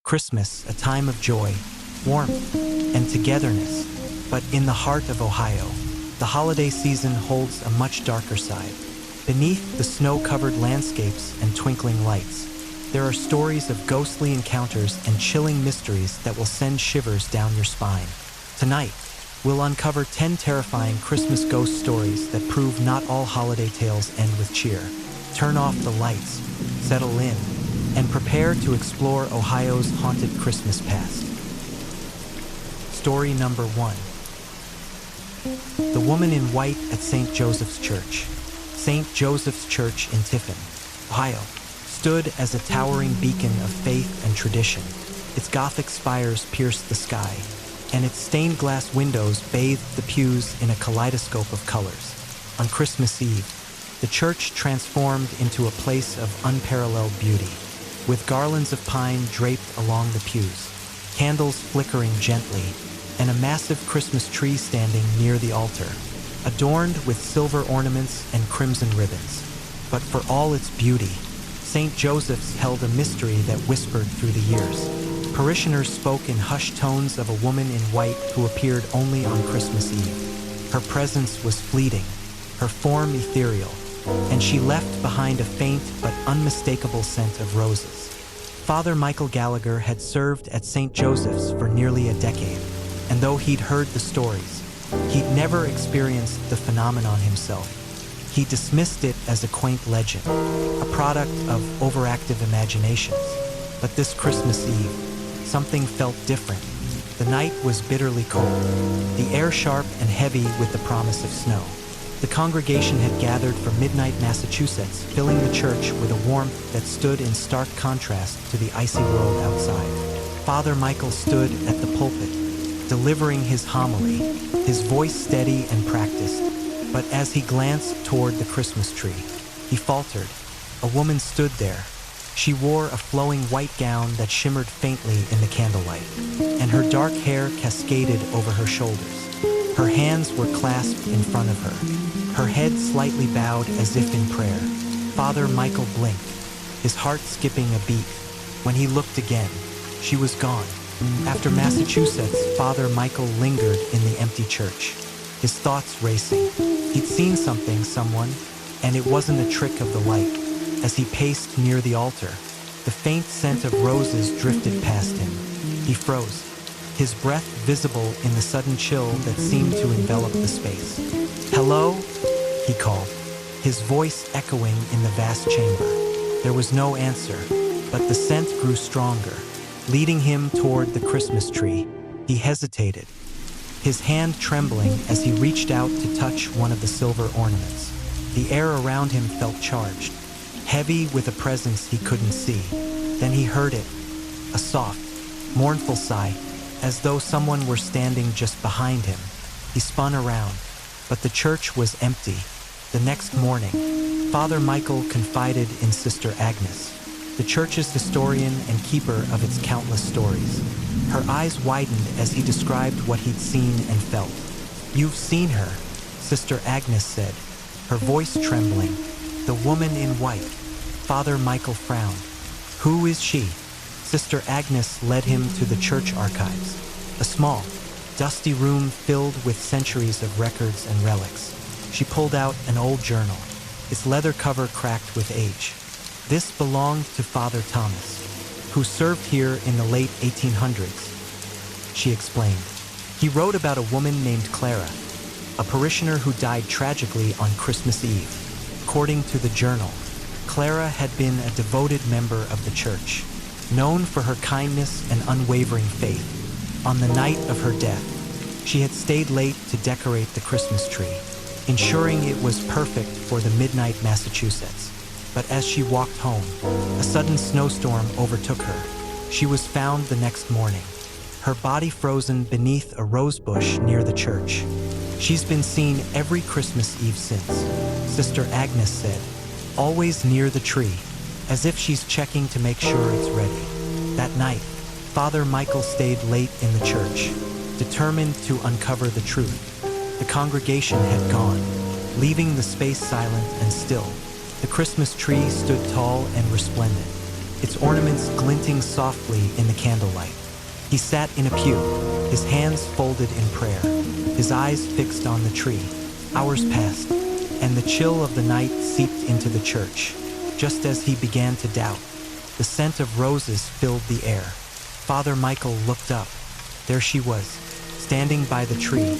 Christmas, a time of joy, warmth, and togetherness. But in the heart of Ohio, the holiday season holds a much darker side. Beneath the snow-covered landscapes and twinkling lights, there are stories of ghostly encounters and chilling mysteries that will send shivers down your spine. Tonight, we'll uncover 10 terrifying Christmas ghost stories that prove not all holiday tales end with cheer. Turn off the lights, settle in, and prepare to explore Ohio's haunted Christmas past. Story number 1. The Woman in White at St. Joseph's Church. St. Joseph's Church in Tiffin, Ohio, stood as a towering beacon of faith and tradition. Its Gothic spires pierced the sky, and its stained glass windows bathed the pews in a kaleidoscope of colors. On Christmas Eve, the church transformed into a place of unparalleled beauty, with garlands of pine draped along the pews, candles flickering gently, and a massive Christmas tree standing near the altar, adorned with silver ornaments and crimson ribbons. But for all its beauty, St. Joseph's held a mystery that whispered through the years. Parishioners spoke in hushed tones of a woman in white who appeared only on Christmas Eve. Her presence was fleeting, her form ethereal, and she left behind a faint but unmistakable scent of roses. Father Michael Gallagher had served at St. Joseph's for nearly a decade, and though he'd heard the stories, he'd never experienced the phenomenon himself. He dismissed it as a quaint legend, a product of overactive imaginations. But this Christmas Eve, something felt different. The night was bitterly cold, the air sharp and heavy with the promise of snow. The congregation had gathered for midnight Massachusetts, filling the church with a warmth that stood in stark contrast to the icy world outside. Father Michael stood at the pulpit, delivering his homily, his voice steady and practiced. But as he glanced toward the Christmas tree, he faltered. A woman stood there. She wore a flowing white gown that shimmered faintly in the candlelight, and her dark hair cascaded over her shoulders. Her hands were clasped in front of her, her head slightly bowed as if in prayer. Father Michael blinked, his heart skipping a beat. When he looked again, she was gone. After Massachusetts, Father Michael lingered in the empty church, his thoughts racing. He'd seen something, someone, and it wasn't a trick of the light. As he paced near the altar, the faint scent of roses drifted past him. He froze, his breath visible in the sudden chill that seemed to envelop the space. "Hello?" he called, his voice echoing in the vast chamber. There was no answer, but the scent grew stronger, leading him toward the Christmas tree. He hesitated, his hand trembling as he reached out to touch one of the silver ornaments. The air around him felt charged, heavy with a presence he couldn't see. Then he heard it, a soft, mournful sigh, as though someone were standing just behind him. He spun around, but the church was empty. The next morning, Father Michael confided in Sister Agnes, the church's historian and keeper of its countless stories. Her eyes widened as he described what he'd seen and felt. "You've seen her," Sister Agnes said, her voice trembling. "The woman in white." Father Michael frowned. "Who is she?" Sister Agnes led him to the church archives, a small, dusty room filled with centuries of records and relics. She pulled out an old journal, its leather cover cracked with age. "This belonged to Father Thomas, who served here in the late 1800s, she explained. "He wrote about a woman named Clara, a parishioner who died tragically on Christmas Eve. According to the journal, Clara had been a devoted member of the church, known for her kindness and unwavering faith. On the night of her death, she had stayed late to decorate the Christmas tree, ensuring it was perfect for the midnight Massachusetts. But as she walked home, a sudden snowstorm overtook her. She was found the next morning, her body frozen beneath a rose bush near the church. She's been seen every Christmas Eve since," Sister Agnes said, "always near the tree, as if she's checking to make sure it's ready." That night, Father Michael stayed late in the church, determined to uncover the truth. The congregation had gone, leaving the space silent and still. The Christmas tree stood tall and resplendent, its ornaments glinting softly in the candlelight. He sat in a pew, his hands folded in prayer, his eyes fixed on the tree. Hours passed, and the chill of the night seeped into the church. Just as he began to doubt, the scent of roses filled the air. Father Michael looked up. There she was, standing by the tree,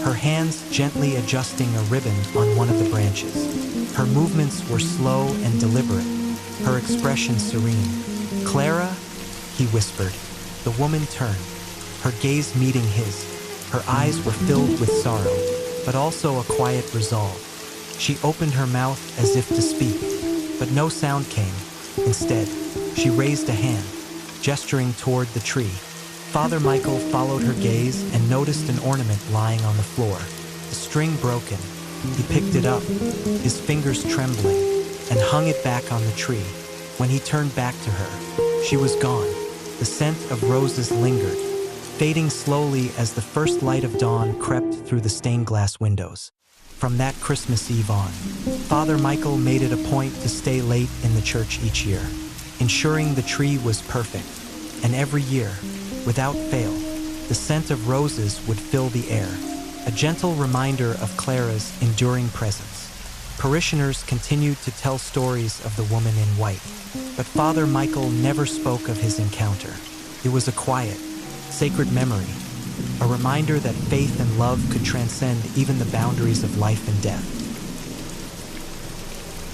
her hands gently adjusting a ribbon on one of the branches. Her movements were slow and deliberate, her expression serene. "Clara," he whispered. The woman turned, her gaze meeting his. Her eyes were filled with sorrow, but also a quiet resolve. She opened her mouth as if to speak, but no sound came. Instead, she raised a hand, gesturing toward the tree. Father Michael followed her gaze and noticed an ornament lying on the floor, the string broken. He picked it up, his fingers trembling, and hung it back on the tree. When he turned back to her, she was gone. The scent of roses lingered, fading slowly as the first light of dawn crept through the stained glass windows. From that Christmas Eve on, Father Michael made it a point to stay late in the church each year, ensuring the tree was perfect. And every year, without fail, the scent of roses would fill the air, a gentle reminder of Clara's enduring presence. Parishioners continued to tell stories of the woman in white, but Father Michael never spoke of his encounter. It was a quiet, sacred memory, a reminder that faith and love could transcend even the boundaries of life and death.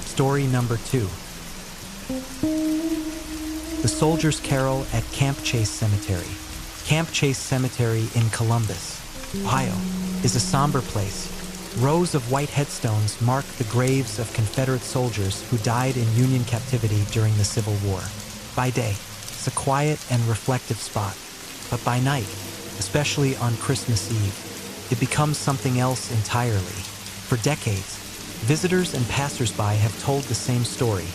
Story number 2. The Soldier's Carol at Camp Chase Cemetery. Camp Chase Cemetery in Columbus, Ohio, is a somber place. Rows of white headstones mark the graves of Confederate soldiers who died in Union captivity during the Civil War. By day, it's a quiet and reflective spot, but by night, especially on Christmas Eve, it becomes something else entirely. For decades, visitors and passersby have told the same story.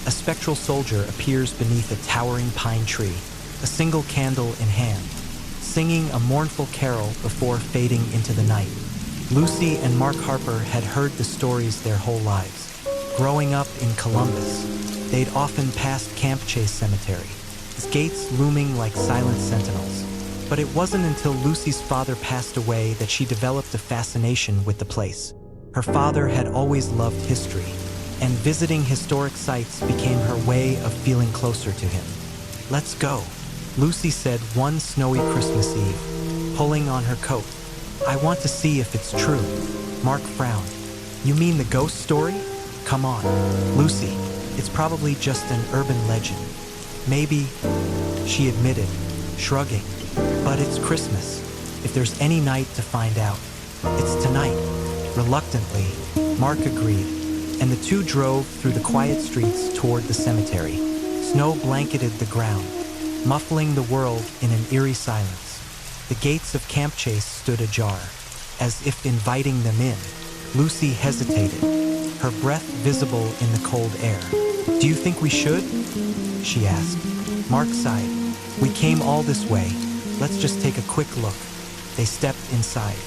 A spectral soldier appears beneath a towering pine tree, a single candle in hand, singing a mournful carol before fading into the night. Lucy and Mark Harper had heard the stories their whole lives. Growing up in Columbus, they'd often passed Camp Chase Cemetery, its gates looming like silent sentinels. But it wasn't until Lucy's father passed away that she developed a fascination with the place. Her father had always loved history, and visiting historic sites became her way of feeling closer to him. "Let's go," Lucy said one snowy Christmas Eve, pulling on her coat. "I want to see if it's true." Mark frowned. "You mean the ghost story? Come on, Lucy, it's probably just an urban legend." "Maybe," she admitted, shrugging. "But it's Christmas. If there's any night to find out, it's tonight." Reluctantly, Mark agreed, and the two drove through the quiet streets toward the cemetery. Snow blanketed the ground, muffling the world in an eerie silence. The gates of Camp Chase stood ajar, as if inviting them in. Lucy hesitated, her breath visible in the cold air. "Do you think we should?" she asked. Mark sighed. "We came all this way. Let's just take a quick look." They stepped inside,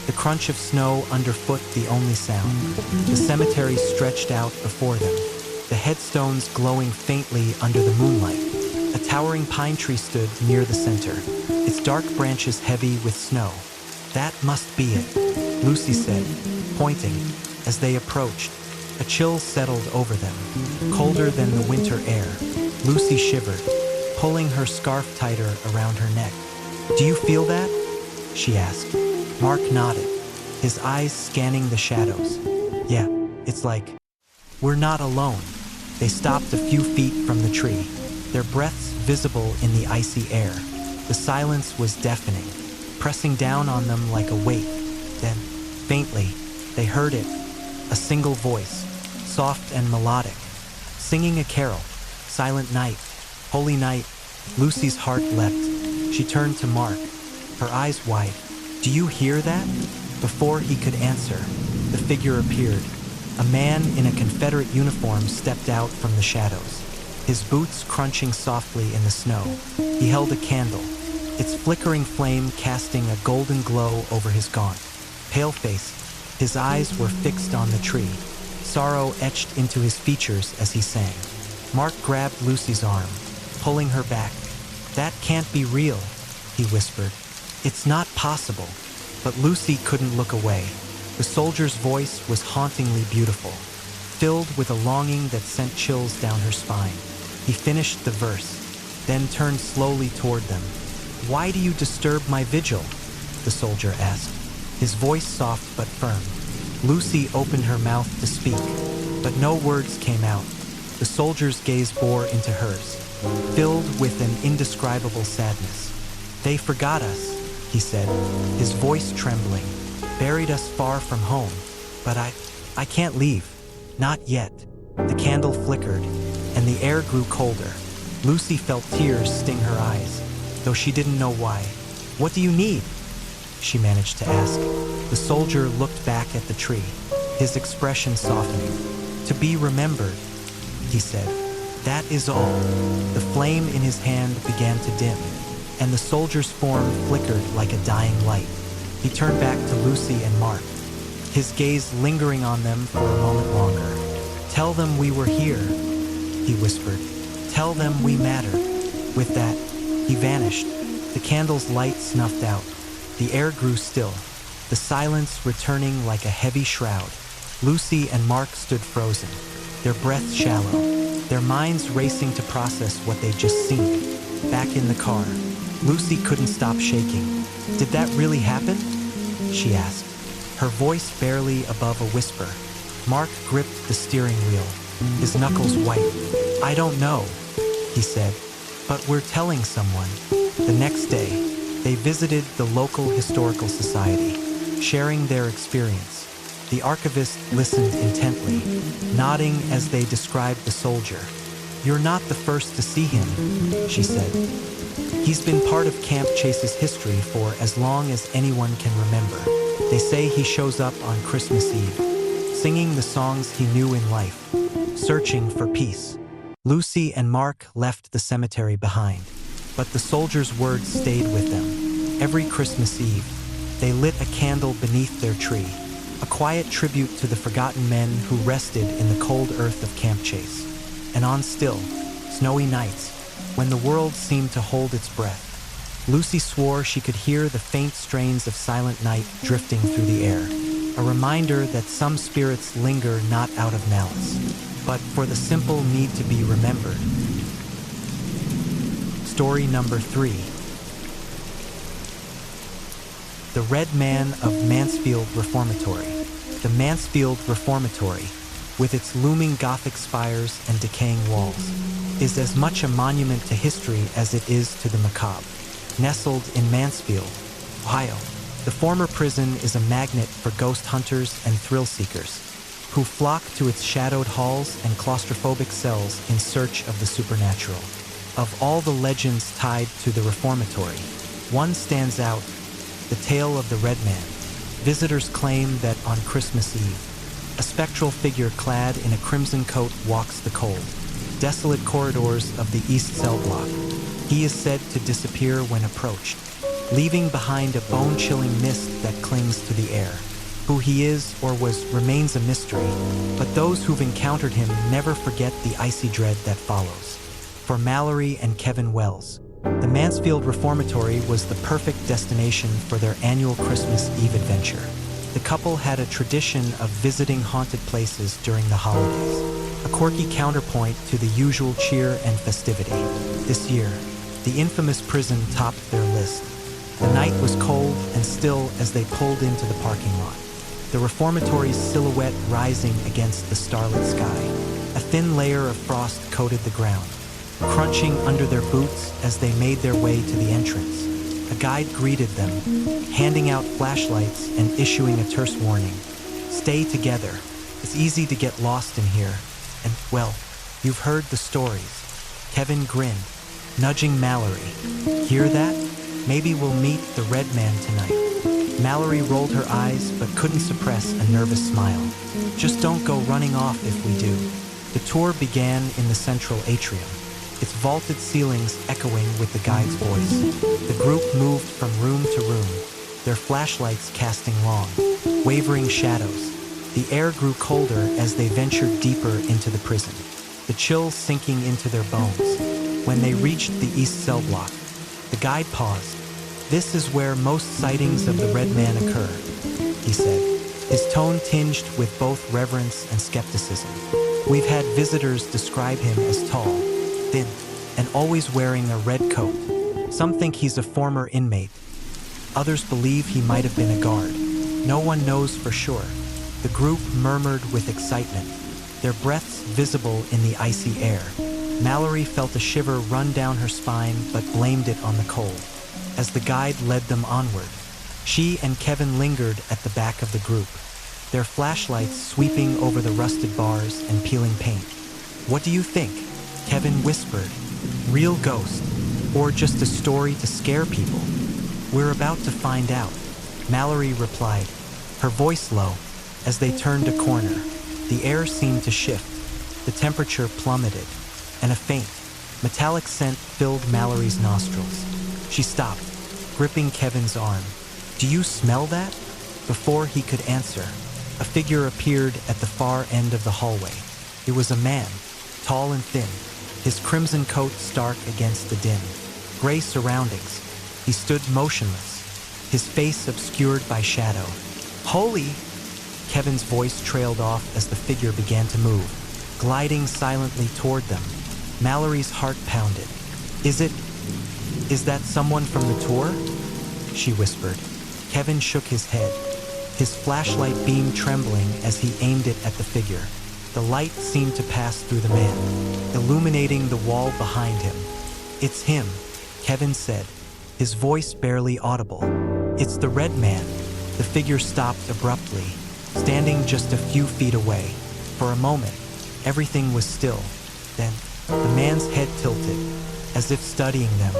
the crunch of snow underfoot the only sound. The cemetery stretched out before them, the headstones glowing faintly under the moonlight. A towering pine tree stood near the center, its dark branches heavy with snow. "That must be it," Lucy said, pointing. As they approached, a chill settled over them, colder than the winter air. Lucy shivered, pulling her scarf tighter around her neck. "Do you feel that?" she asked. Mark nodded, his eyes scanning the shadows. "Yeah, it's like we're not alone." They stopped a few feet from the tree, their breaths visible in the icy air. The silence was deafening, pressing down on them like a weight. Then, faintly, they heard it, a single voice, soft and melodic, singing a carol. "Silent night, holy night." Lucy's heart leapt. She turned to Mark, her eyes wide. "Do you hear that?" Before he could answer, the figure appeared. A man in a Confederate uniform stepped out from the shadows, his boots crunching softly in the snow. He held a candle, its flickering flame casting a golden glow over his gaunt, pale face. His eyes were fixed on the tree, sorrow etched into his features as he sang. Mark grabbed Lucy's arm, pulling her back. "That can't be real," he whispered. "It's not possible." But Lucy couldn't look away. The soldier's voice was hauntingly beautiful, filled with a longing that sent chills down her spine. He finished the verse, then turned slowly toward them. "Why do you disturb my vigil?" the soldier asked, his voice soft but firm. Lucy opened her mouth to speak, but no words came out. The soldier's gaze bore into hers, filled with an indescribable sadness. "They forgot us," he said, his voice trembling. "Buried us far from home, but I can't leave. Not yet." The candle flickered, and the air grew colder. Lucy felt tears sting her eyes, though she didn't know why. "What do you need?" she managed to ask. The soldier looked back at the tree, his expression softening. "To be remembered," he said. "That is all." The flame in his hand began to dim, and the soldier's form flickered like a dying light. He turned back to Lucy and Mark, his gaze lingering on them for a moment longer. "Tell them we were here," he whispered. "Tell them we mattered." With that, he vanished. The candle's light snuffed out. The air grew still, the silence returning like a heavy shroud. Lucy and Mark stood frozen, their breaths shallow, their minds racing to process what they'd just seen. Back in the car, Lucy couldn't stop shaking. "Did that really happen?" she asked, her voice barely above a whisper. Mark gripped the steering wheel, his knuckles white. "I don't know," he said, "but we're telling someone." The next day, they visited the local historical society, sharing their experience. The archivist listened intently, nodding as they described the soldier. "You're not the first to see him," she said. "He's been part of Camp Chase's history for as long as anyone can remember. They say he shows up on Christmas Eve, singing the songs he knew in life, searching for peace." Lucy and Mark left the cemetery behind, but the soldier's words stayed with them. Every Christmas Eve, they lit a candle beneath their tree, a quiet tribute to the forgotten men who rested in the cold earth of Camp Chase. And on still, snowy nights, when the world seemed to hold its breath, Lucy swore she could hear the faint strains of Silent Night drifting through the air, a reminder that some spirits linger not out of malice, but for the simple need to be remembered. Story number 3. The Red Man of Mansfield Reformatory. The Mansfield Reformatory, with its looming Gothic spires and decaying walls, is as much a monument to history as it is to the macabre. Nestled in Mansfield, Ohio, the former prison is a magnet for ghost hunters and thrill seekers, who flock to its shadowed halls and claustrophobic cells in search of the supernatural. Of all the legends tied to the Reformatory, one stands out: the tale of the Red Man. Visitors claim that on Christmas Eve, a spectral figure clad in a crimson coat walks the cold, desolate corridors of the East Cell Block. He is said to disappear when approached, leaving behind a bone-chilling mist that clings to the air. Who he is or was remains a mystery, but those who've encountered him never forget the icy dread that follows. For Mallory and Kevin Wells, the Mansfield Reformatory was the perfect destination for their annual Christmas Eve adventure. The couple had a tradition of visiting haunted places during the holidays, a quirky counterpoint to the usual cheer and festivity. This year, the infamous prison topped their list. The night was cold and still as they pulled into the parking lot, the reformatory's silhouette rising against the starlit sky. A thin layer of frost coated the ground, crunching under their boots as they made their way to the entrance. A guide greeted them, handing out flashlights and issuing a terse warning. "Stay together. It's easy to get lost in here. And, well, you've heard the stories." Kevin grinned, nudging Mallory. "Hear that? Maybe we'll meet the Red Man tonight." Mallory rolled her eyes but couldn't suppress a nervous smile. "Just don't go running off if we do." The tour began in the central atrium, its vaulted ceilings echoing with the guide's voice. The group moved from room to room, their flashlights casting long, wavering shadows. The air grew colder as they ventured deeper into the prison. the chills sinking into their bones. When they reached the east cell block, the guide paused. "This is where most sightings of the Red Man occur," he said, his tone tinged with both reverence and skepticism. "We've had visitors describe him as tall, thin, and always wearing a red coat. Some think he's a former inmate. Others believe he might have been a guard. No one knows for sure." The group murmured with excitement, their breaths visible in the icy air. Mallory felt a shiver run down her spine but blamed it on the cold. As the guide led them onward, she and Kevin lingered at the back of the group, their flashlights sweeping over the rusted bars and peeling paint. "What do you think?" Kevin whispered. "Real ghost, or just a story to scare people?" "We're about to find out," Mallory replied, her voice low. As they turned a corner, the air seemed to shift, the temperature plummeted, and a faint, metallic scent filled Mallory's nostrils. She stopped, gripping Kevin's arm. "Do you smell that?" Before he could answer, a figure appeared at the far end of the hallway. It was a man, tall and thin, his crimson coat stark against the dim, gray surroundings. He stood motionless, his face obscured by shadow. "Holy!" Kevin's voice trailed off as the figure began to move, gliding silently toward them. Mallory's heart pounded. Is that someone from the tour?" she whispered. Kevin shook his head, his flashlight beam trembling as he aimed it at the figure. The light seemed to pass through the man, illuminating the wall behind him. "It's him," Kevin said, his voice barely audible. "It's the Red Man." The figure stopped abruptly, standing just a few feet away. For a moment, everything was still. Then, the man's head tilted, as if studying them.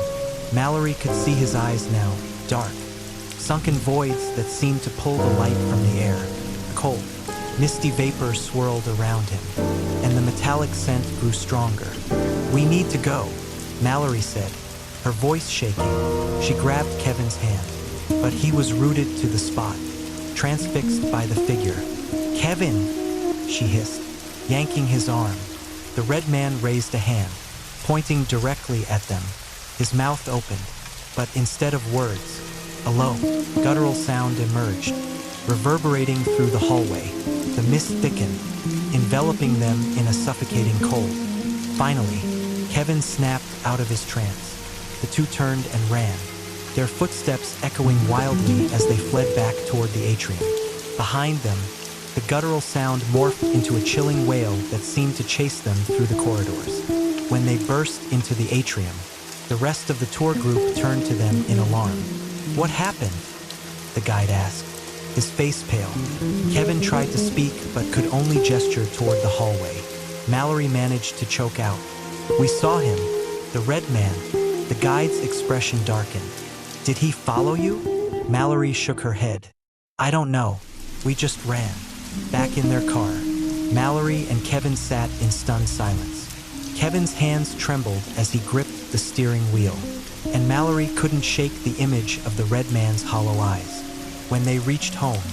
Mallory could see his eyes now, dark, sunken voids that seemed to pull the light from the air. Cold, misty vapor swirled around him, and the metallic scent grew stronger. "We need to go," Mallory said, her voice shaking. She grabbed Kevin's hand, but he was rooted to the spot, transfixed by the figure. "Kevin!" she hissed, yanking his arm. The Red Man raised a hand, pointing directly at them. His mouth opened, but instead of words, a low, guttural sound emerged, reverberating through the hallway. The mist thickened, enveloping them in a suffocating cold. Finally, Kevin snapped out of his trance. The two turned and ran, their footsteps echoing wildly as they fled back toward the atrium. Behind them, the guttural sound morphed into a chilling wail that seemed to chase them through the corridors. When they burst into the atrium, the rest of the tour group turned to them in alarm. "What happened?" the guide asked, his face pale. Kevin tried to speak but could only gesture toward the hallway. Mallory managed to choke out. "We saw him, the Red Man." The guide's expression darkened. "Did he follow you?" Mallory shook her head. "I don't know. We just ran." Back in their car, Mallory and Kevin sat in stunned silence. Kevin's hands trembled as he gripped the steering wheel, and Mallory couldn't shake the image of the Red Man's hollow eyes. When they reached home,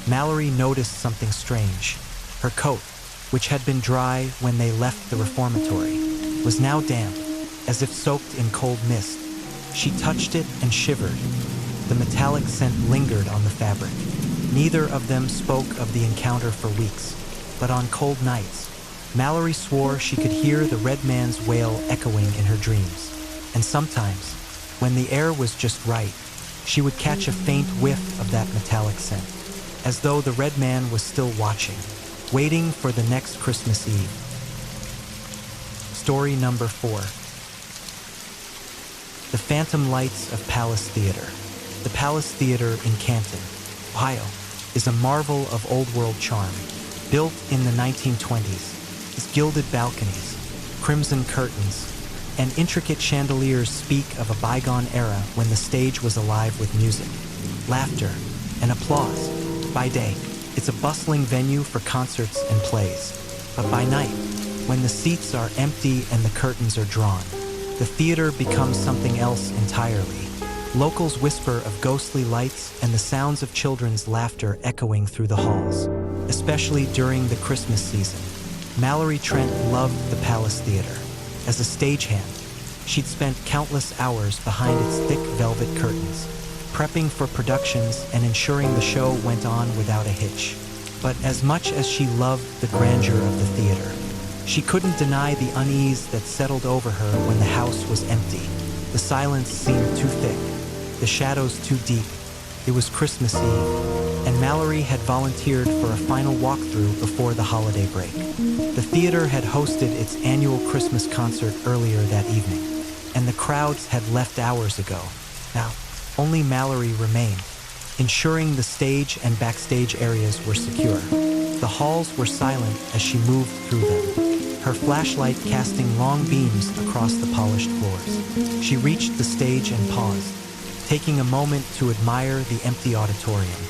Mallory noticed something strange. Her coat, which had been dry when they left the reformatory, was now damp, as if soaked in cold mist. She touched it and shivered. The metallic scent lingered on the fabric. Neither of them spoke of the encounter for weeks, but on cold nights, Mallory swore she could hear the Red Man's wail echoing in her dreams. And sometimes, when the air was just right, she would catch a faint whiff of that metallic scent, as though the Red Man was still watching, waiting for the next Christmas Eve. Story number 4. The Phantom Lights of Palace Theater. The Palace Theater in Canton, Ohio, is a marvel of old-world charm. Built in the 1920s, its gilded balconies, crimson curtains, and intricate chandeliers speak of a bygone era when the stage was alive with music, laughter, and applause. By day, it's a bustling venue for concerts and plays. But by night, when the seats are empty and the curtains are drawn, the theater becomes something else entirely. Locals whisper of ghostly lights and the sounds of children's laughter echoing through the halls, especially during the Christmas season. Mallory Trent loved the Palace Theater. As a stagehand, she'd spent countless hours behind its thick velvet curtains, prepping for productions and ensuring the show went on without a hitch. But as much as she loved the grandeur of the theater, she couldn't deny the unease that settled over her when the house was empty. The silence seemed too thick, the shadows too deep. It was Christmas Eve, and Mallory had volunteered for a final walkthrough before the holiday break. The theater had hosted its annual Christmas concert earlier that evening, and the crowds had left hours ago. Now, only Mallory remained, ensuring the stage and backstage areas were secure. The halls were silent as she moved through them, her flashlight casting long beams across the polished floors. She reached the stage and paused, taking a moment to admire the empty auditorium.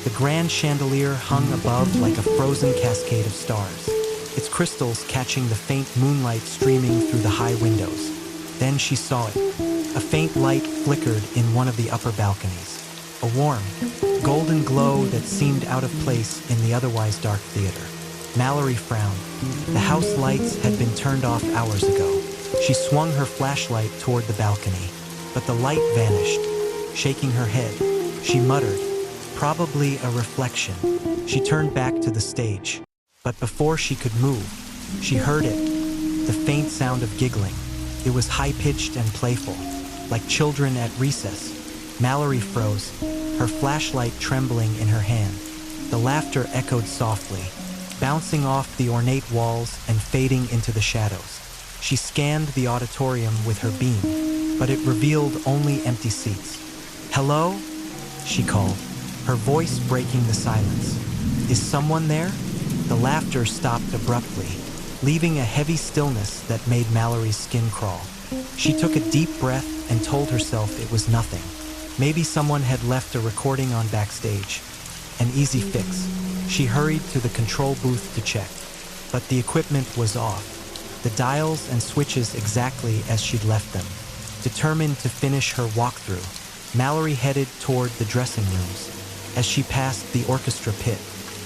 The grand chandelier hung above like a frozen cascade of stars, its crystals catching the faint moonlight streaming through the high windows. Then she saw it. A faint light flickered in one of the upper balconies, a warm, golden glow that seemed out of place in the otherwise dark theater. Mallory frowned. The house lights had been turned off hours ago. She swung her flashlight toward the balcony, but the light vanished. Shaking her head, she muttered, "Probably a reflection." She turned back to the stage, but before she could move, she heard it, the faint sound of giggling. It was high-pitched and playful, like children at recess. Mallory froze, her flashlight trembling in her hand. The laughter echoed softly, bouncing off the ornate walls and fading into the shadows. She scanned the auditorium with her beam, but it revealed only empty seats. "Hello?" she called, her voice breaking the silence. "Is someone there?" The laughter stopped abruptly, leaving a heavy stillness that made Mallory's skin crawl. She took a deep breath and told herself it was nothing. Maybe someone had left a recording on backstage. An easy fix. She hurried to the control booth to check, but the equipment was off, the dials and switches exactly as she'd left them. Determined to finish her walkthrough, Mallory headed toward the dressing rooms. As she passed the orchestra pit,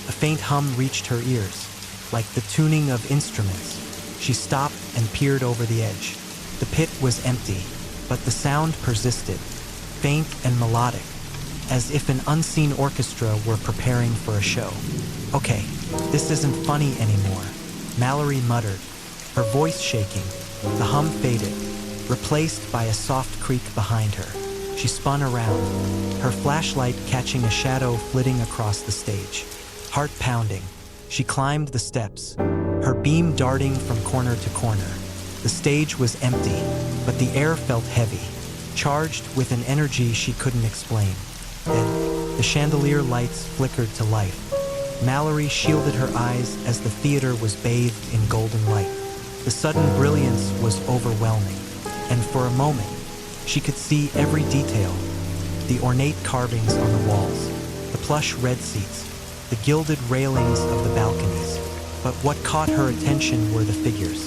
a faint hum reached her ears, like the tuning of instruments. She stopped and peered over the edge. The pit was empty, but the sound persisted, faint and melodic, as if an unseen orchestra were preparing for a show. "Okay, this isn't funny anymore," Mallory muttered, her voice shaking. The hum faded, replaced by a soft creak behind her. She spun around, her flashlight catching a shadow flitting across the stage. Heart pounding, she climbed the steps, her beam darting from corner to corner. The stage was empty, but the air felt heavy, charged with an energy she couldn't explain. Then, the chandelier lights flickered to life. Mallory shielded her eyes as the theater was bathed in golden light. The sudden brilliance was overwhelming, and for a moment, she could see every detail. The ornate carvings on the walls, the plush red seats, the gilded railings of the balconies. But what caught her attention were the figures.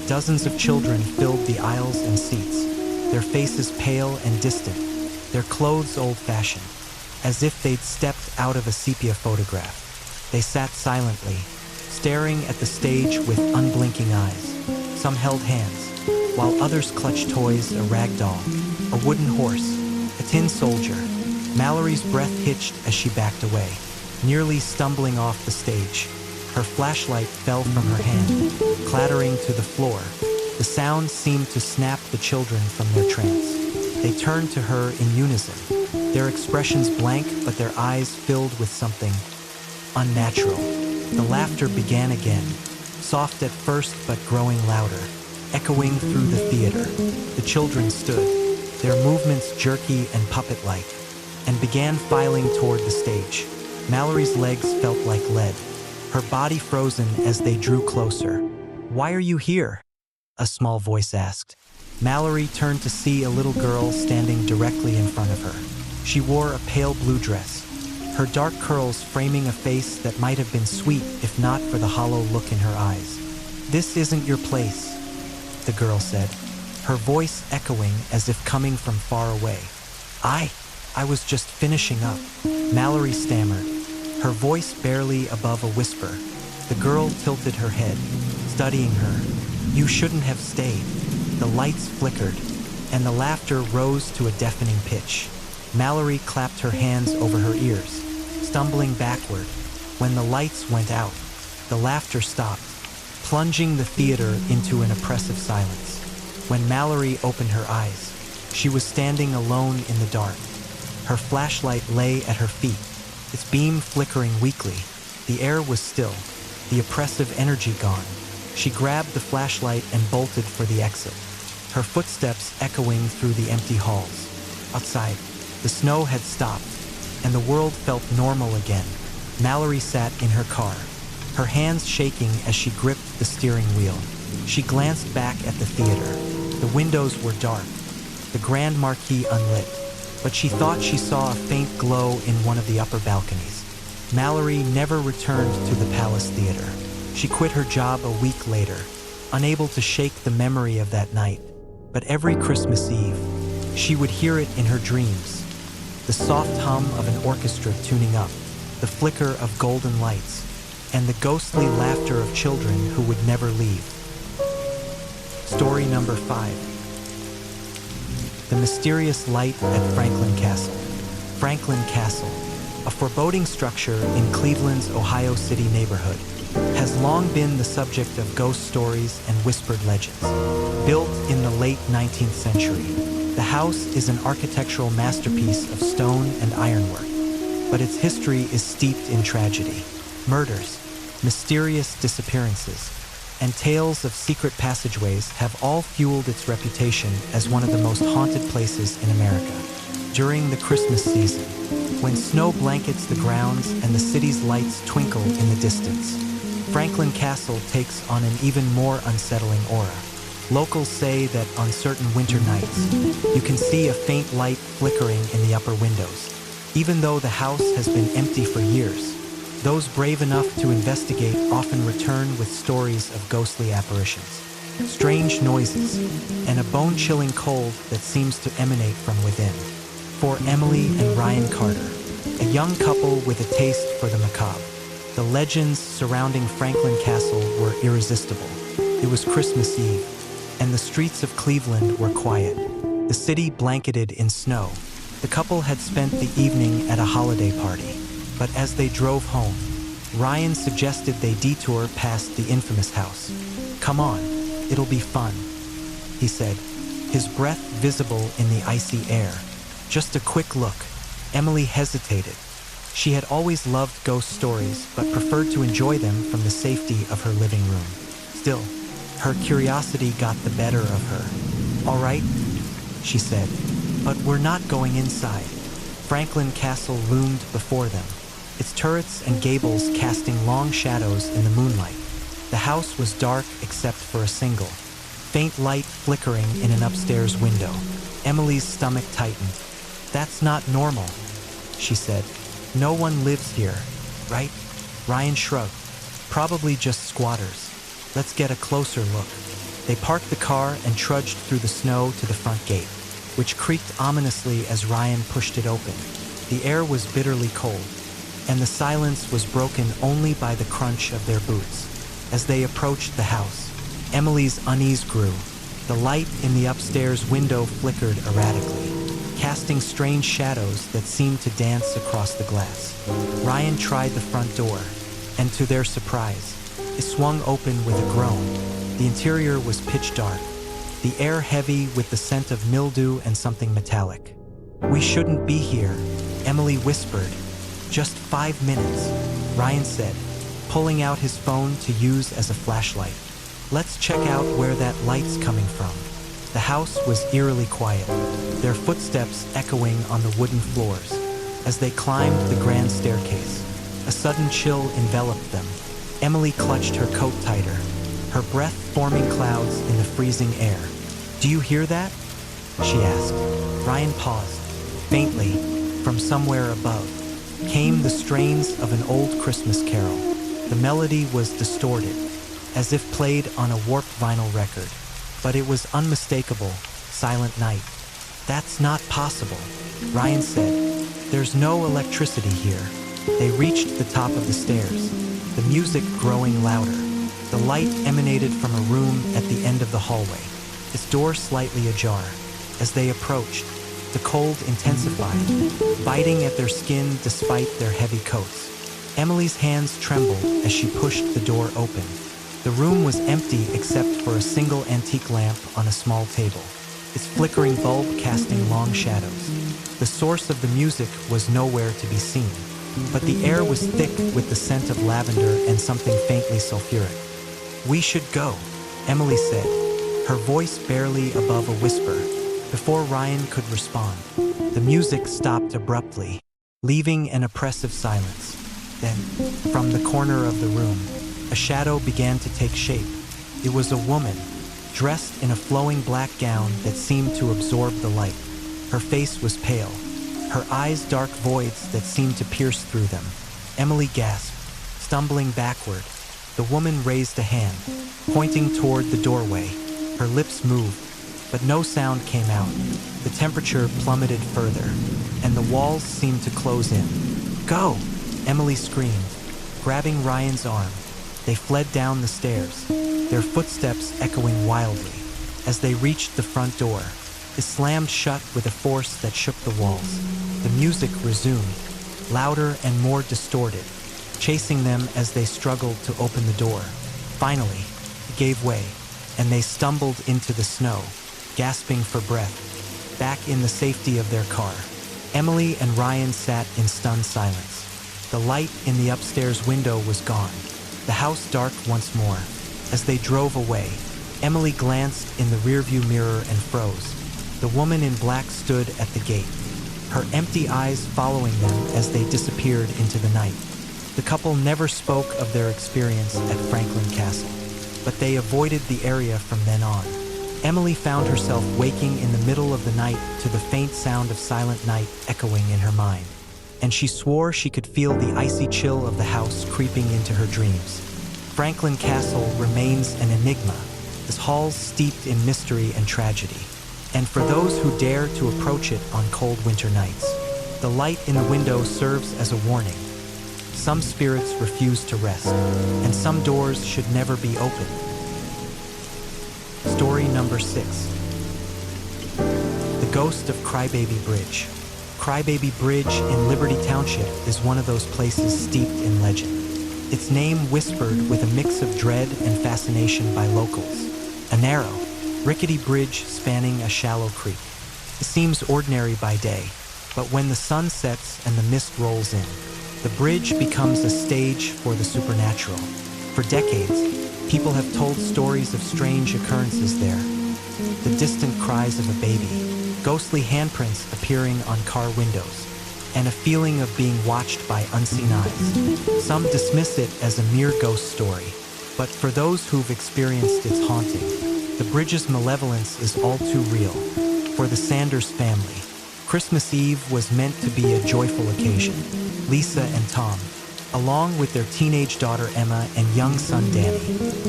Dozens of children filled the aisles and seats, their faces pale and distant, their clothes old-fashioned, as if they'd stepped out of a sepia photograph. They sat silently, staring at the stage with unblinking eyes. Some held hands, while others clutched toys, a rag doll, a wooden horse, a tin soldier. Mallory's breath hitched as she backed away, nearly stumbling off the stage. Her flashlight fell from her hand, clattering to the floor. The sound seemed to snap the children from their trance. They turned to her in unison, their expressions blank but their eyes filled with something unnatural. The laughter began again, soft at first but growing louder, echoing through the theater. The children stood, their movements jerky and puppet-like, and began filing toward the stage. Mallory's legs felt like lead, her body frozen as they drew closer. "Why are you here?" a small voice asked. Mallory turned to see a little girl standing directly in front of her. She wore a pale blue dress, her dark curls framing a face that might have been sweet if not for the hollow look in her eyes. "This isn't your place," the girl said, her voice echoing as if coming from far away. I was just finishing up," Mallory stammered, her voice barely above a whisper. The girl tilted her head, studying her. "You shouldn't have stayed." The lights flickered, and the laughter rose to a deafening pitch. Mallory clapped her hands over her ears, stumbling backward. When the lights went out, the laughter stopped, plunging the theater into an oppressive silence. When Mallory opened her eyes, she was standing alone in the dark. Her flashlight lay at her feet, its beam flickering weakly. The air was still, the oppressive energy gone. She grabbed the flashlight and bolted for the exit, her footsteps echoing through the empty halls. Outside, the snow had stopped, and the world felt normal again. Mallory sat in her car, her hands shaking as she gripped the steering wheel. She glanced back at the theater. The windows were dark, the grand marquee unlit, but she thought she saw a faint glow in one of the upper balconies. Mallory never returned to the Palace Theater. She quit her job a week later, unable to shake the memory of that night. But every Christmas Eve, she would hear it in her dreams. The soft hum of an orchestra tuning up, the flicker of golden lights, and the ghostly laughter of children who would never leave. Story number 5. The mysterious light at Franklin Castle. Franklin Castle, a foreboding structure in Cleveland's Ohio City neighborhood, has long been the subject of ghost stories and whispered legends. Built in the late 19th century, the house is an architectural masterpiece of stone and ironwork, but its history is steeped in tragedy. Murders, mysterious disappearances, and tales of secret passageways have all fueled its reputation as one of the most haunted places in America. During the Christmas season, when snow blankets the grounds and the city's lights twinkle in the distance, Franklin Castle takes on an even more unsettling aura. Locals say that on certain winter nights, you can see a faint light flickering in the upper windows. Even though the house has been empty for years, those brave enough to investigate often return with stories of ghostly apparitions, strange noises, and a bone-chilling cold that seems to emanate from within. For Emily and Ryan Carter, a young couple with a taste for the macabre, the legends surrounding Franklin Castle were irresistible. It was Christmas Eve, and the streets of Cleveland were quiet, the city blanketed in snow. The couple had spent the evening at a holiday party, but as they drove home, Ryan suggested they detour past the infamous house. "Come on, it'll be fun," he said, his breath visible in the icy air. "Just a quick look." Emily hesitated. She had always loved ghost stories, but preferred to enjoy them from the safety of her living room. Still, her curiosity got the better of her. "All right," she said, "but we're not going inside." Franklin Castle loomed before them, its turrets and gables casting long shadows in the moonlight. The house was dark except for a single, faint light flickering in an upstairs window. Emily's stomach tightened. "That's not normal," she said. "No one lives here, right?" Ryan shrugged. "Probably just squatters. Let's get a closer look." They parked the car and trudged through the snow to the front gate, which creaked ominously as Ryan pushed it open. The air was bitterly cold, and the silence was broken only by the crunch of their boots. As they approached the house, Emily's unease grew. The light in the upstairs window flickered erratically, casting strange shadows that seemed to dance across the glass. Ryan tried the front door, and to their surprise, it swung open with a groan. The interior was pitch dark, the air heavy with the scent of mildew and something metallic. "We shouldn't be here," Emily whispered. "Just 5 minutes," Ryan said, pulling out his phone to use as a flashlight. "Let's check out where that light's coming from." The house was eerily quiet, their footsteps echoing on the wooden floors. As they climbed the grand staircase, a sudden chill enveloped them. Emily clutched her coat tighter, her breath forming clouds in the freezing air. "Do you hear that?" she asked. Ryan paused. Faintly, from somewhere above, came the strains of an old Christmas carol. The melody was distorted, as if played on a warped vinyl record, but it was unmistakable. Silent Night. "That's not possible," Ryan said. "There's no electricity here." They reached the top of the stairs. the music growing louder. The light emanated from a room at the end of the hallway, its door slightly ajar. As they approached, the cold intensified, biting at their skin despite their heavy coats. Emily's hands trembled as she pushed the door open. The room was empty except for a single antique lamp on a small table, its flickering bulb casting long shadows. The source of the music was nowhere to be seen, but the air was thick with the scent of lavender and something faintly sulfuric. "We should go," Emily said, her voice barely above a whisper. Before Ryan could respond, the music stopped abruptly, leaving an oppressive silence. Then, from the corner of the room, a shadow began to take shape. It was a woman, dressed in a flowing black gown that seemed to absorb the light. Her face was pale, her eyes dark voids that seemed to pierce through them. Emily gasped, stumbling backward. The woman raised a hand, pointing toward the doorway. Her lips moved, but no sound came out. The temperature plummeted further, and the walls seemed to close in. "Go!" Emily screamed, grabbing Ryan's arm. They fled down the stairs, their footsteps echoing wildly. As they reached the front door, it slammed shut with a force that shook the walls. The music resumed, louder and more distorted, chasing them as they struggled to open the door. Finally, it gave way, and they stumbled into the snow, gasping for breath, back in the safety of their car. Emily and Ryan sat in stunned silence. The light in the upstairs window was gone, the house dark once more. As they drove away, Emily glanced in the rearview mirror and froze. The woman in black stood at the gate, her empty eyes following them as they disappeared into the night. The couple never spoke of their experience at Franklin Castle, but they avoided the area from then on. Emily found herself waking in the middle of the night to the faint sound of Silent Night echoing in her mind, and she swore she could feel the icy chill of the house creeping into her dreams. Franklin Castle remains an enigma, its halls steeped in mystery and tragedy. And for those who dare to approach it on cold winter nights, the light in the window serves as a warning. Some spirits refuse to rest, and some doors should never be opened. Story number 6. The Ghost of Crybaby Bridge. Crybaby Bridge in Liberty Township is one of those places steeped in legend. Its name whispered with a mix of dread and fascination by locals. A narrow, rickety bridge spanning a shallow creek. It seems ordinary by day, but when the sun sets and the mist rolls in, the bridge becomes a stage for the supernatural. For decades, people have told stories of strange occurrences there. The distant cries of a baby, ghostly handprints appearing on car windows, and a feeling of being watched by unseen eyes. Some dismiss it as a mere ghost story, but for those who've experienced its haunting, the bridge's malevolence is all too real. For the Sanders family, Christmas Eve was meant to be a joyful occasion. Lisa and Tom, along with their teenage daughter Emma and young son Danny,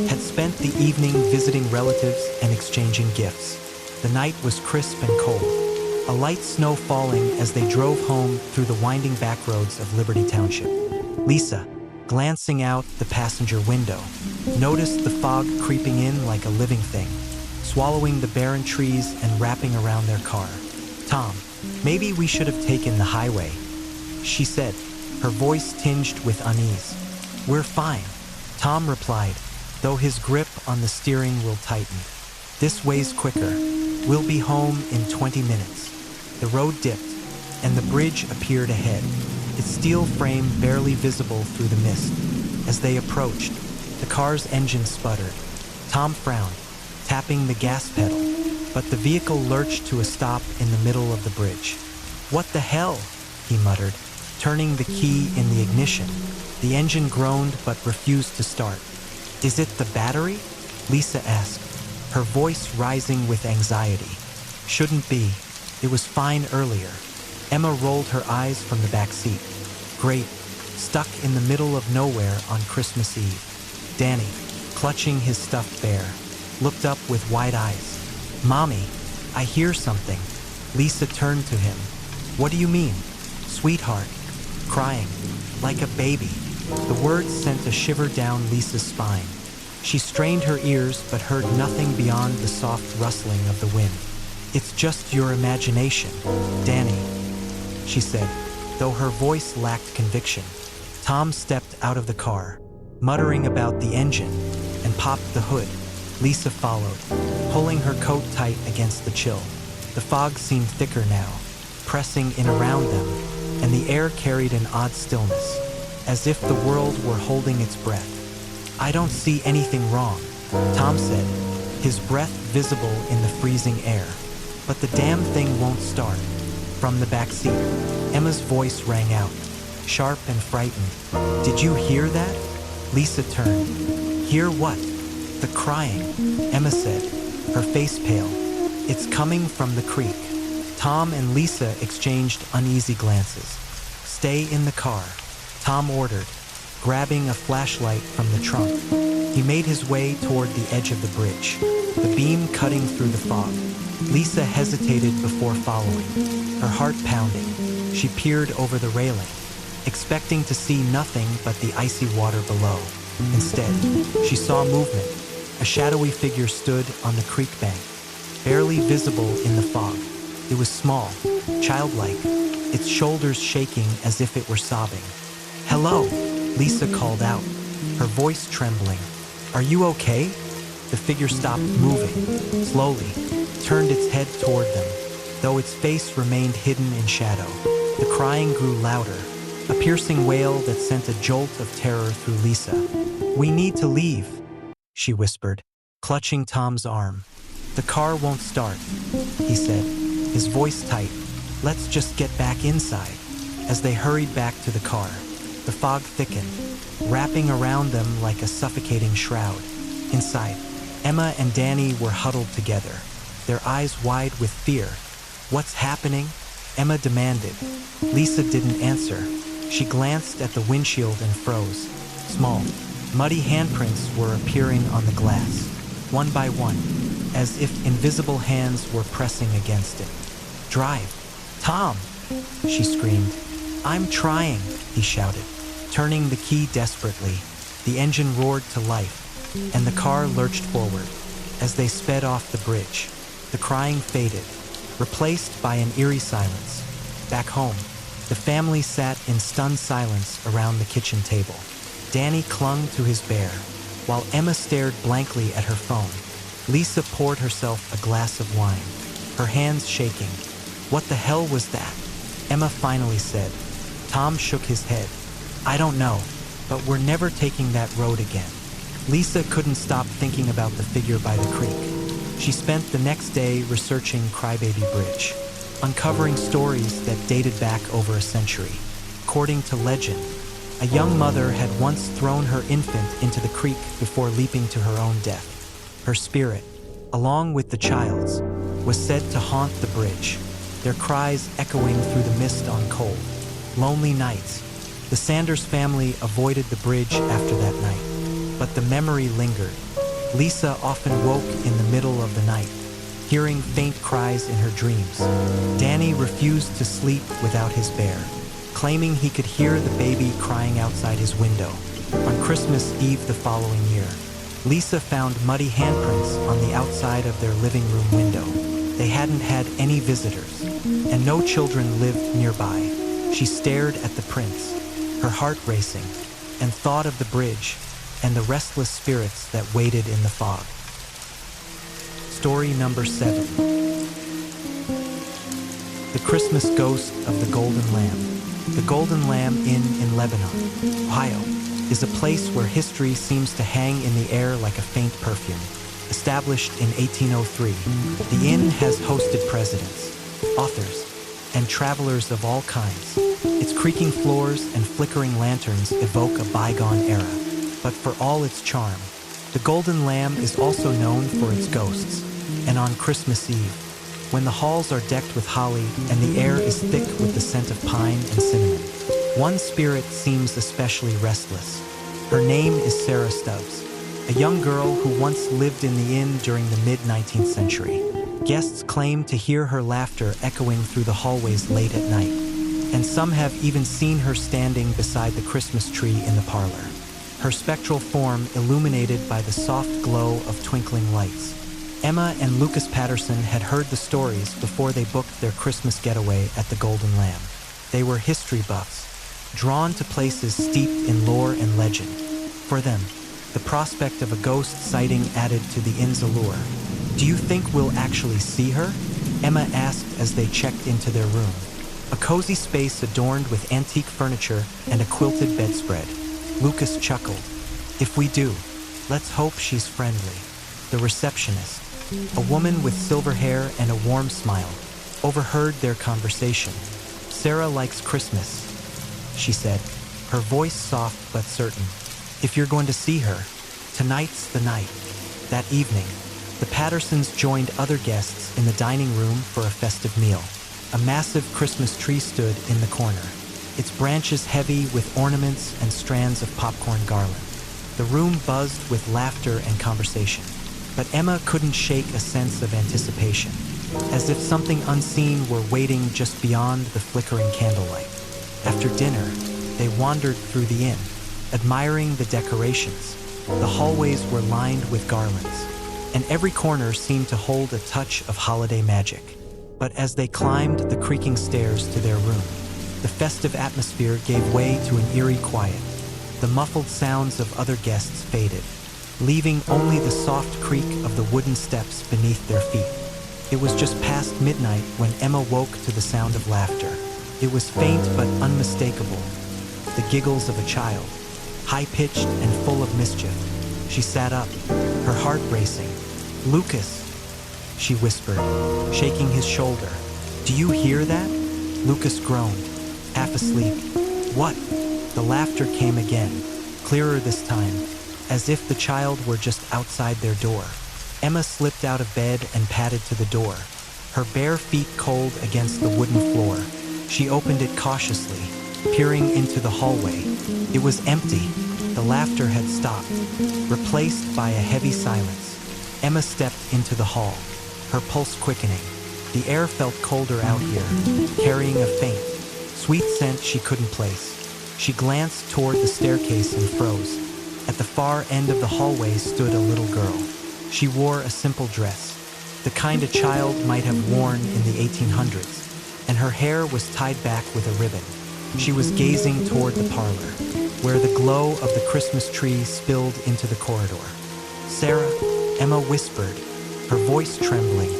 had spent the evening visiting relatives and exchanging gifts. The night was crisp and cold, a light snow falling as they drove home through the winding back roads of Liberty Township. Lisa, glancing out the passenger window, noticed the fog creeping in like a living thing, swallowing the barren trees and wrapping around their car. "Tom, maybe we should have taken the highway," she said, her voice tinged with unease. "We're fine," Tom replied, though his grip on the steering wheel tightened. "This way's quicker. We'll be home in 20 minutes. The road dipped, and the bridge appeared ahead, its steel frame barely visible through the mist. As they approached, the car's engine sputtered. Tom frowned, tapping the gas pedal, but the vehicle lurched to a stop in the middle of the bridge. "What the hell?" he muttered, turning the key in the ignition. The engine groaned but refused to start. "Is it the battery?" Lisa asked, her voice rising with anxiety. "Shouldn't be. It was fine earlier." Emma rolled her eyes from the back seat. "Great. Stuck in the middle of nowhere on Christmas Eve." Danny, clutching his stuffed bear, looked up with wide eyes. "Mommy, I hear something." Lisa turned to him. "What do you mean?" "Sweetheart, crying, like a baby." The words sent a shiver down Lisa's spine. She strained her ears but heard nothing beyond the soft rustling of the wind. "It's just your imagination, Danny," she said, though her voice lacked conviction. Tom stepped out of the car, muttering about the engine, and popped the hood. Lisa followed, pulling her coat tight against the chill. The fog seemed thicker now, pressing in around them, and the air carried an odd stillness, as if the world were holding its breath. "I don't see anything wrong," Tom said, his breath visible in the freezing air. "But the damn thing won't start." From the back seat, Emma's voice rang out, sharp and frightened. "Did you hear that?" Lisa turned. "Hear what?" "The crying," Emma said, her face pale. "It's coming from the creek." Tom and Lisa exchanged uneasy glances. "Stay in the car," Tom ordered, grabbing a flashlight from the trunk. He made his way toward the edge of the bridge, the beam cutting through the fog. Lisa hesitated before following, her heart pounding. She peered over the railing, expecting to see nothing but the icy water below. Instead, she saw movement. A shadowy figure stood on the creek bank, barely visible in the fog. It was small, childlike, its shoulders shaking as if it were sobbing. "Hello," Lisa called out, her voice trembling. "Are you okay?" The figure stopped moving, slowly, turned its head toward them, though its face remained hidden in shadow. The crying grew louder, a piercing wail that sent a jolt of terror through Lisa. "We need to leave," she whispered, clutching Tom's arm. "The car won't start," he said, his voice tight. "Let's just get back inside." As they hurried back to the car, the fog thickened, wrapping around them like a suffocating shroud. Inside, Emma and Danny were huddled together, their eyes wide with fear. "What's happening?" Emma demanded. Lisa didn't answer. She glanced at the windshield and froze. Small, muddy handprints were appearing on the glass, one by one, as if invisible hands were pressing against it. "Drive, Tom!" she screamed. "I'm trying," he shouted, turning the key desperately. The engine roared to life, and the car lurched forward. As they sped off the bridge, the crying faded, replaced by an eerie silence. Back home, the family sat in stunned silence around the kitchen table. Danny clung to his bear, while Emma stared blankly at her phone. Lisa poured herself a glass of wine, her hands shaking. "What the hell was that?" Emma finally said. Tom shook his head. "I don't know, but we're never taking that road again." Lisa couldn't stop thinking about the figure by the creek. She spent the next day researching Crybaby Bridge, uncovering stories that dated back over a century. According to legend, a young mother had once thrown her infant into the creek before leaping to her own death. Her spirit, along with the child's, was said to haunt the bridge, their cries echoing through the mist on cold, lonely nights. The Sanders family avoided the bridge after that night, but the memory lingered. Lisa often woke in the middle of the night, hearing faint cries in her dreams. Danny refused to sleep without his bear, claiming he could hear the baby crying outside his window. On Christmas Eve the following year, Lisa found muddy handprints on the outside of their living room window. They hadn't had any visitors, and no children lived nearby. She stared at the prints, her heart racing, and thought of the bridge and the restless spirits that waited in the fog. Story number 7. The Christmas Ghost of the Golden Lamb. The Golden Lamb Inn in Lebanon, Ohio, is a place where history seems to hang in the air like a faint perfume. Established in 1803, the inn has hosted presidents, authors, and travelers of all kinds. Its creaking floors and flickering lanterns evoke a bygone era. But for all its charm, the Golden Lamb is also known for its ghosts. And on Christmas Eve, when the halls are decked with holly and the air is thick with the scent of pine and cinnamon, one spirit seems especially restless. Her name is Sarah Stubbs, a young girl who once lived in the inn during the mid-19th century. Guests claim to hear her laughter echoing through the hallways late at night, and some have even seen her standing beside the Christmas tree in the parlor, her spectral form illuminated by the soft glow of twinkling lights. Emma and Lucas Patterson had heard the stories before they booked their Christmas getaway at the Golden Lamb. They were history buffs, drawn to places steeped in lore and legend. For them, the prospect of a ghost sighting added to the inn's allure. "Do you think we'll actually see her?" Emma asked as they checked into their room, a cozy space adorned with antique furniture and a quilted bedspread. Lucas chuckled. "If we do, let's hope she's friendly." The receptionist, a woman with silver hair and a warm smile, overheard their conversation. "Sarah likes Christmas," she said, her voice soft but certain. "If you're going to see her, tonight's the night." That evening, the Pattersons joined other guests in the dining room for a festive meal. A massive Christmas tree stood in the corner, its branches heavy with ornaments and strands of popcorn garland. The room buzzed with laughter and conversation, but Emma couldn't shake a sense of anticipation, as if something unseen were waiting just beyond the flickering candlelight. After dinner, they wandered through the inn, admiring the decorations. The hallways were lined with garlands, and every corner seemed to hold a touch of holiday magic. But as they climbed the creaking stairs to their room, the festive atmosphere gave way to an eerie quiet. The muffled sounds of other guests faded, leaving only the soft creak of the wooden steps beneath their feet. It was just past midnight when Emma woke to the sound of laughter. It was faint but unmistakable, the giggles of a child, high-pitched and full of mischief. She sat up, her heart racing. "Lucas," she whispered, shaking his shoulder. "Do you hear that?" Lucas groaned, half asleep. "What?" The laughter came again, clearer this time, as if the child were just outside their door. Emma slipped out of bed and padded to the door, her bare feet cold against the wooden floor. She opened it cautiously, peering into the hallway. It was empty. The laughter had stopped, replaced by a heavy silence. Emma stepped into the hall, her pulse quickening. The air felt colder out here, carrying a faint, sweet scent she couldn't place. She glanced toward the staircase and froze. At the far end of the hallway stood a little girl. She wore a simple dress, the kind a child might have worn in the 1800s, and her hair was tied back with a ribbon. She was gazing toward the parlor, where the glow of the Christmas tree spilled into the corridor. "Sarah," Emma whispered, her voice trembling.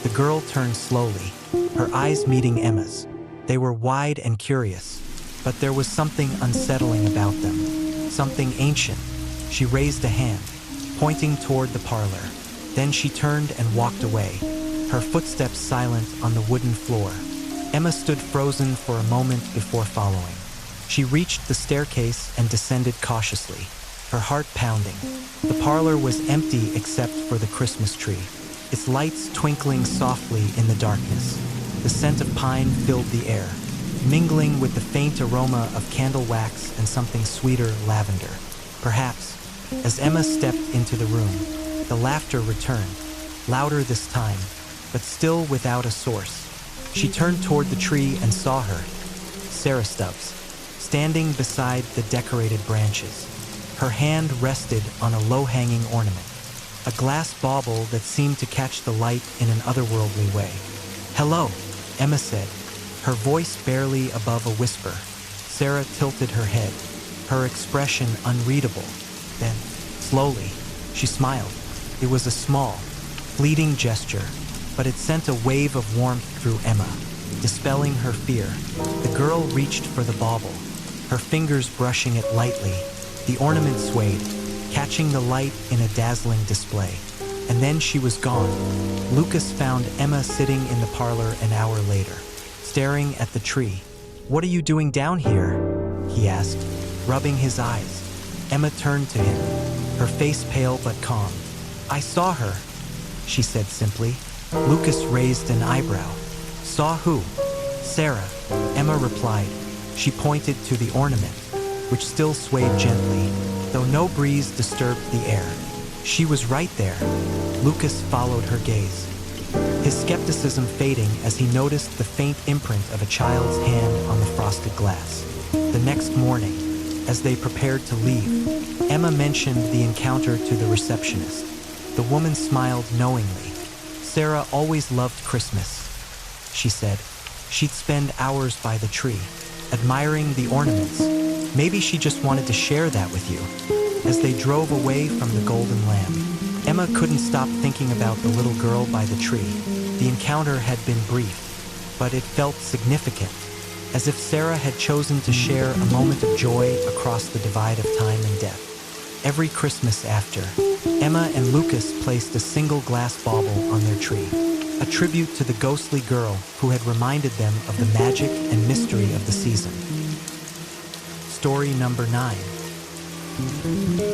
The girl turned slowly, her eyes meeting Emma's. They were wide and curious, but there was something unsettling about them, something ancient. She raised a hand, pointing toward the parlor. Then she turned and walked away, her footsteps silent on the wooden floor. Emma stood frozen for a moment before following. She reached the staircase and descended cautiously, her heart pounding. The parlor was empty except for the Christmas tree, its lights twinkling softly in the darkness. The scent of pine filled the air, mingling with the faint aroma of candle wax and something sweeter, lavender. Perhaps, as Emma stepped into the room, the laughter returned, louder this time, but still without a source. She turned toward the tree and saw her, Sarah Stubbs, standing beside the decorated branches. Her hand rested on a low-hanging ornament, a glass bauble that seemed to catch the light in an otherworldly way. "Hello," Emma said, her voice barely above a whisper. Sarah tilted her head, her expression unreadable. Then, slowly, she smiled. It was a small, fleeting gesture, but it sent a wave of warmth through Emma, dispelling her fear. The girl reached for the bauble, her fingers brushing it lightly. The ornament swayed, catching the light in a dazzling display. And then she was gone. Lucas found Emma sitting in the parlor an hour later, staring at the tree. "What are you doing down here?" he asked, rubbing his eyes. Emma turned to him, her face pale but calm. "I saw her," she said simply. Lucas raised an eyebrow. "Saw who?" "Sarah," Emma replied. She pointed to the ornament, which still swayed gently, though no breeze disturbed the air. "She was right there." Lucas followed her gaze. his skepticism fading as he noticed the faint imprint of a child's hand on the frosted glass. The next morning, as they prepared to leave, Emma mentioned the encounter to the receptionist. The woman smiled knowingly. "Sarah always loved Christmas," she said. "She'd spend hours by the tree, admiring the ornaments. Maybe she just wanted to share that with you." As they drove away from the golden lamb, Emma couldn't stop thinking about the little girl by the tree. The encounter had been brief, but it felt significant, as if Sarah had chosen to share a moment of joy across the divide of time and death. Every Christmas after, Emma and Lucas placed a single glass bauble on their tree, a tribute to the ghostly girl who had reminded them of the magic and mystery of the season. Story number 9.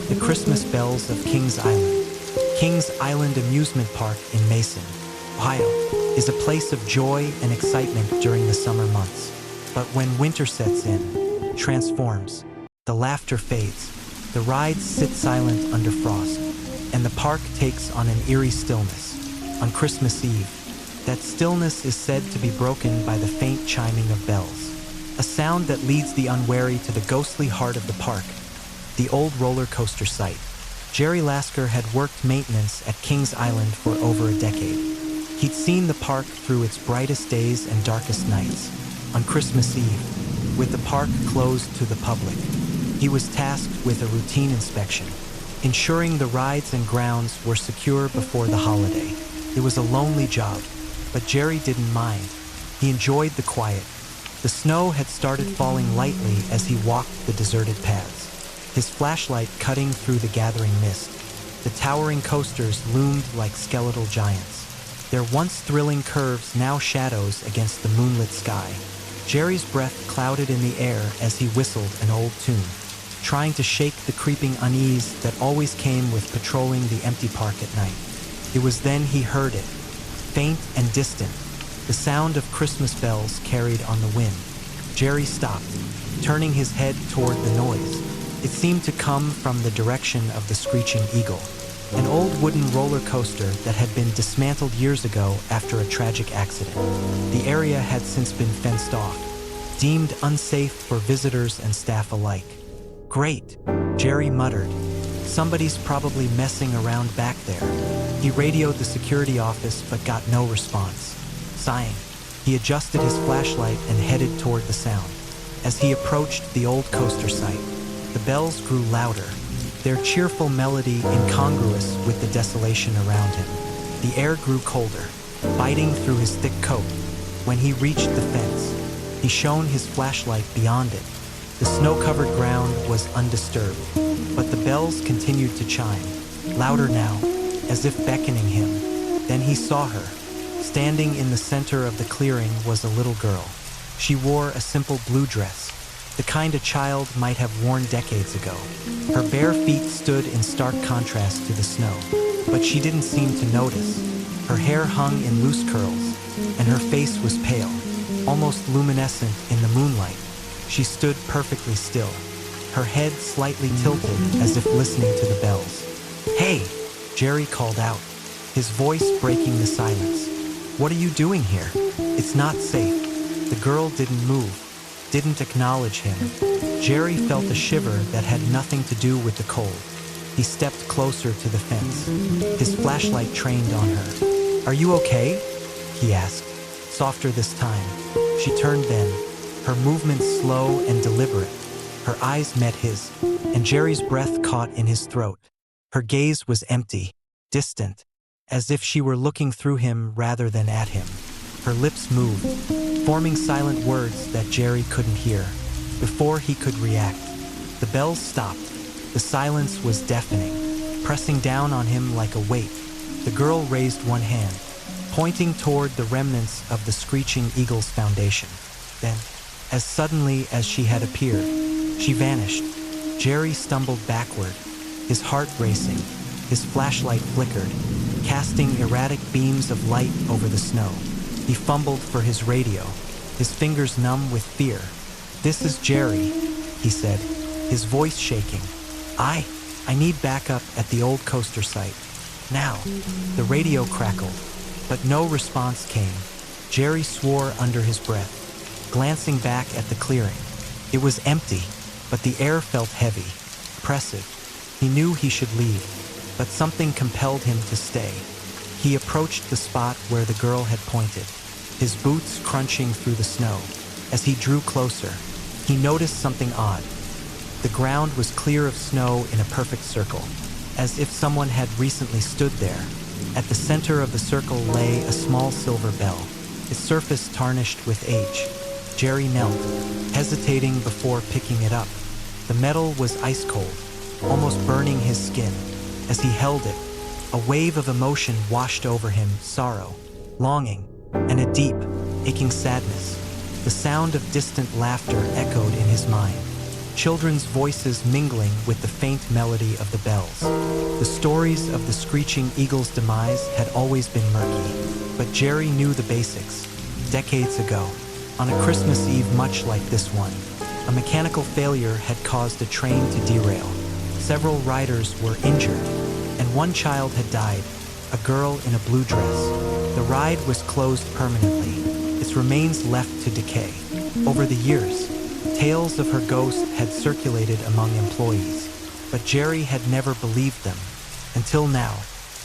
The Christmas Bells of Kings Island. Kings Island Amusement Park in Mason, Ohio, is a place of joy and excitement during the summer months. But when winter sets in, transforms, the laughter fades, the rides sit silent under frost, and the park takes on an eerie stillness. On Christmas Eve, that stillness is said to be broken by the faint chiming of bells, a sound that leads the unwary to the ghostly heart of the park, the old roller coaster site. Jerry Lasker had worked maintenance at Kings Island for over a decade. He'd seen the park through its brightest days and darkest nights. On Christmas Eve, with the park closed to the public, he was tasked with a routine inspection, ensuring the rides and grounds were secure before the holiday. It was a lonely job, but Jerry didn't mind. He enjoyed the quiet. The snow had started falling lightly as he walked the deserted paths, his flashlight cutting through the gathering mist. The towering coasters loomed like skeletal giants, their once thrilling curves now shadows against the moonlit sky. Jerry's breath clouded in the air as he whistled an old tune, trying to shake the creeping unease that always came with patrolling the empty park at night. It was then he heard it, faint and distant, the sound of Christmas bells carried on the wind. Jerry stopped, turning his head toward the noise. It seemed to come from the direction of the Screeching Eagle, an old wooden roller coaster that had been dismantled years ago after a tragic accident. The area had since been fenced off, deemed unsafe for visitors and staff alike. "Great," Jerry muttered. "Somebody's probably messing around back there." He radioed the security office but got no response. Sighing, he adjusted his flashlight and headed toward the sound. As he approached the old coaster site, the bells grew louder, their cheerful melody incongruous with the desolation around him. The air grew colder, biting through his thick coat. When he reached the fence, he shone his flashlight beyond it. The snow-covered ground was undisturbed, but the bells continued to chime, louder now, as if beckoning him. Then he saw her. Standing in the center of the clearing was a little girl. She wore a simple blue dress, the kind a child might have worn decades ago. Her bare feet stood in stark contrast to the snow, but she didn't seem to notice. Her hair hung in loose curls, and her face was pale, almost luminescent in the moonlight. She stood perfectly still, her head slightly tilted as if listening to the bells. "Hey!" Jerry called out, his voice breaking the silence. "What are you doing here? It's not safe." The girl didn't move, didn't acknowledge him. Jerry felt a shiver that had nothing to do with the cold. He stepped closer to the fence, his flashlight trained on her. "Are you okay?" he asked, softer this time. She turned then, her movements slow and deliberate. Her eyes met his, and Jerry's breath caught in his throat. Her gaze was empty, distant, as if she were looking through him rather than at him. Her lips moved, forming silent words that Jerry couldn't hear. Before he could react, the bells stopped. The silence was deafening, pressing down on him like a weight. The girl raised one hand, pointing toward the remnants of the Screeching Eagle's foundation. Then, as suddenly as she had appeared, she vanished. Jerry stumbled backward, his heart racing. His flashlight flickered, casting erratic beams of light over the snow. He fumbled for his radio, his fingers numb with fear. "This is Jerry," he said, his voice shaking. I need backup at the old coaster site. Now." The radio crackled, But no response came. Jerry swore under his breath, glancing back at the clearing. It was empty, but the air felt heavy, oppressive. He knew he should leave, but something compelled him to stay. He approached the spot where the girl had pointed, his boots crunching through the snow. As he drew closer, he noticed something odd. The ground was clear of snow in a perfect circle, as if someone had recently stood there. At the center of the circle lay a small silver bell, its surface tarnished with age. Jerry knelt, hesitating before picking it up. The metal was ice cold, almost burning his skin. As he held it, a wave of emotion washed over him, sorrow, longing, and a deep, aching sadness. The sound of distant laughter echoed in his mind, children's voices mingling with the faint melody of the bells. The stories of the screeching eagle's demise had always been murky, but Jerry knew the basics. Decades ago, on a Christmas Eve much like this one, a mechanical failure had caused a train to derail. Several riders were injured, and one child had died, a girl in a blue dress. The ride was closed permanently, its remains left to decay. Over the years, tales of her ghost had circulated among employees, but Jerry had never believed them, until now,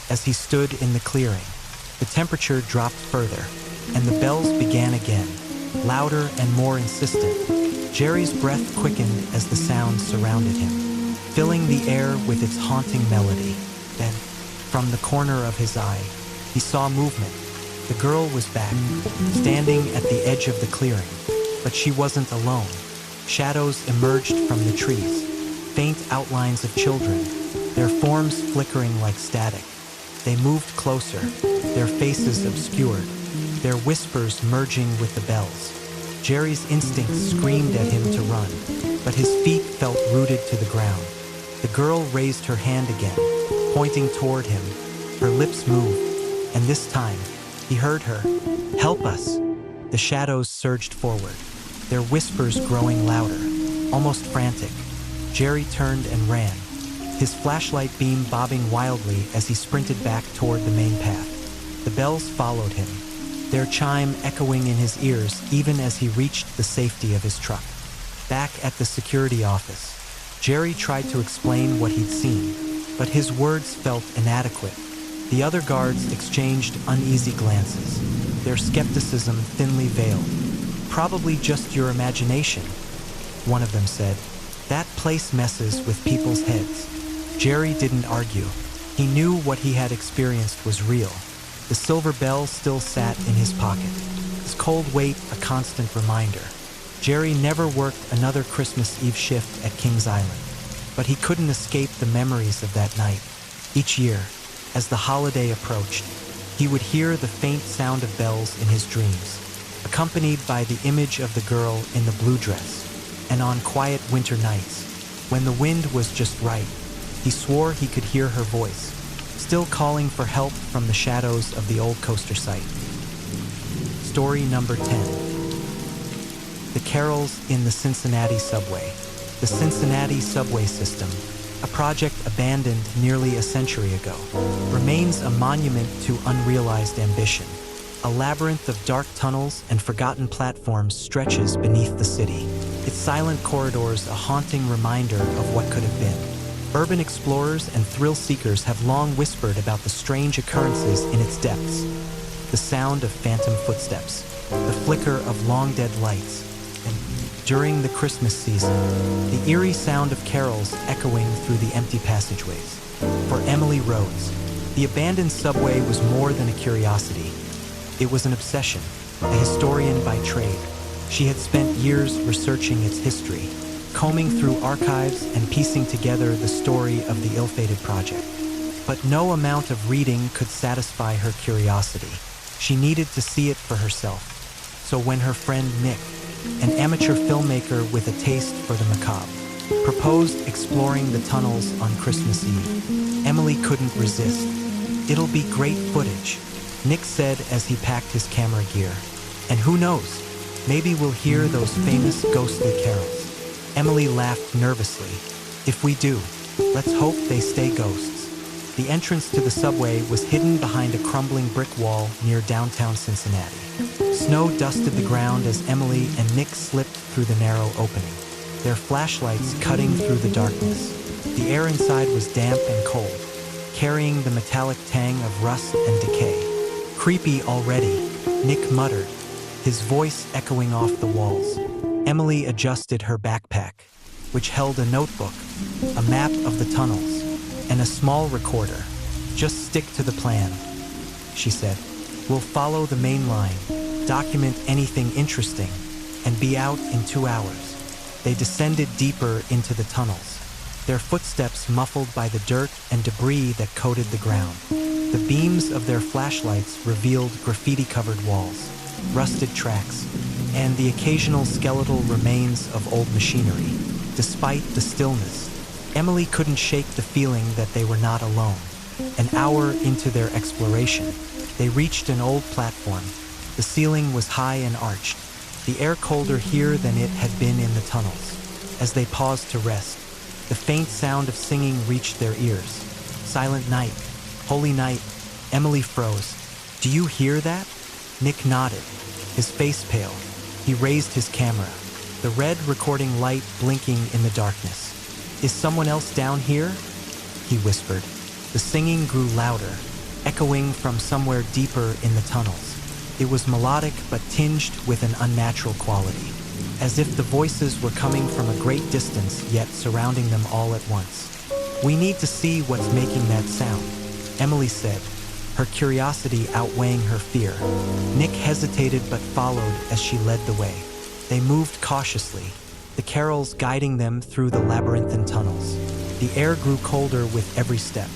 as he stood in the clearing. The temperature dropped further, and the bells began again, louder and more insistent. Jerry's breath quickened as the sound surrounded him, filling the air with its haunting melody. Then, from the corner of his eye, he saw movement. The girl was back, standing at the edge of the clearing, but she wasn't alone. Shadows emerged from the trees, faint outlines of children, their forms flickering like static. They moved closer, their faces obscured, their whispers merging with the bells. Jerry's instincts screamed at him to run, but his feet felt rooted to the ground. The girl raised her hand again, pointing toward him. Her lips moved, and this time, he heard her. "Help us!" The shadows surged forward, their whispers growing louder, almost frantic. Jerry turned and ran, his flashlight beam bobbing wildly as he sprinted back toward the main path. The bells followed him, their chime echoing in his ears even as he reached the safety of his truck. Back at the security office, Jerry tried to explain what he'd seen, but his words felt inadequate. The other guards exchanged uneasy glances, their skepticism thinly veiled. "Probably just your imagination," one of them said. "That place messes with people's heads." Jerry didn't argue. He knew what he had experienced was real. The silver bell still sat in his pocket, his cold weight a constant reminder. Jerry never worked another Christmas Eve shift at Kings Island, but he couldn't escape the memories of that night. Each year, as the holiday approached, he would hear the faint sound of bells in his dreams, accompanied by the image of the girl in the blue dress. And on quiet winter nights, when the wind was just right, he swore he could hear her voice, still calling for help from the shadows of the old coaster site. Story number 10. The carols in the Cincinnati subway. The Cincinnati subway system, a project abandoned nearly a century ago, remains a monument to unrealized ambition. A labyrinth of dark tunnels and forgotten platforms stretches beneath the city, its silent corridors a haunting reminder of what could have been. Urban explorers and thrill-seekers have long whispered about the strange occurrences in its depths. The sound of phantom footsteps, the flicker of long-dead lights, and during the Christmas season, the eerie sound of carols echoing through the empty passageways. For Emily Rhodes, the abandoned subway was more than a curiosity. It was an obsession, a historian by trade. She had spent years researching its history, combing through archives and piecing together the story of the ill-fated project. But no amount of reading could satisfy her curiosity. She needed to see it for herself. So when her friend Nick, an amateur filmmaker with a taste for the macabre, proposed exploring the tunnels on Christmas Eve, Emily couldn't resist. "It'll be great footage," Nick said as he packed his camera gear. "And who knows, maybe we'll hear those famous ghostly carols." Emily laughed nervously. "If we do, let's hope they stay ghosts." The entrance to the subway was hidden behind a crumbling brick wall near downtown Cincinnati. Snow dusted the ground as Emily and Nick slipped through the narrow opening, their flashlights cutting through the darkness. The air inside was damp and cold, carrying the metallic tang of rust and decay. "Creepy already," Nick muttered, his voice echoing off the walls. Emily adjusted her backpack, which held a notebook, a map of the tunnels, and a small recorder. "Just stick to the plan," she said. "We'll follow the main line, document anything interesting, and be out in 2 hours." They descended deeper into the tunnels, their footsteps muffled by the dirt and debris that coated the ground. The beams of their flashlights revealed graffiti-covered walls, rusted tracks, and the occasional skeletal remains of old machinery. Despite the stillness, Emily couldn't shake the feeling that they were not alone. An hour into their exploration, they reached an old platform. The ceiling was high and arched, the air colder here than it had been in the tunnels. As they paused to rest, the faint sound of singing reached their ears. "Silent night, holy night." Emily froze. "Do you hear that?" Nick nodded, his face pale. He raised his camera, the red recording light blinking in the darkness. "Is someone else down here?" he whispered. The singing grew louder, echoing from somewhere deeper in the tunnels. It was melodic but tinged with an unnatural quality, as if the voices were coming from a great distance yet surrounding them all at once. "We need to see what's making that sound," Emily said, her curiosity outweighing her fear. Nick hesitated but followed as she led the way. They moved cautiously, the carols guiding them through the labyrinthine tunnels. The air grew colder with every step,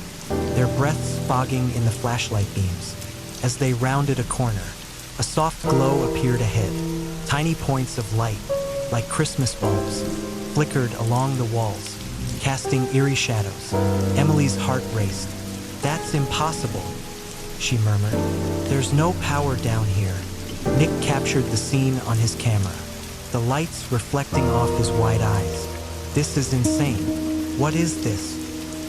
their breaths fogging in the flashlight beams. As they rounded a corner, a soft glow appeared ahead. Tiny points of light, like Christmas bulbs, flickered along the walls, casting eerie shadows. Emily's heart raced. "That's impossible," she murmured. "There's no power down here." Nick captured the scene on his camera, the lights reflecting off his wide eyes. "This is insane. What is this?"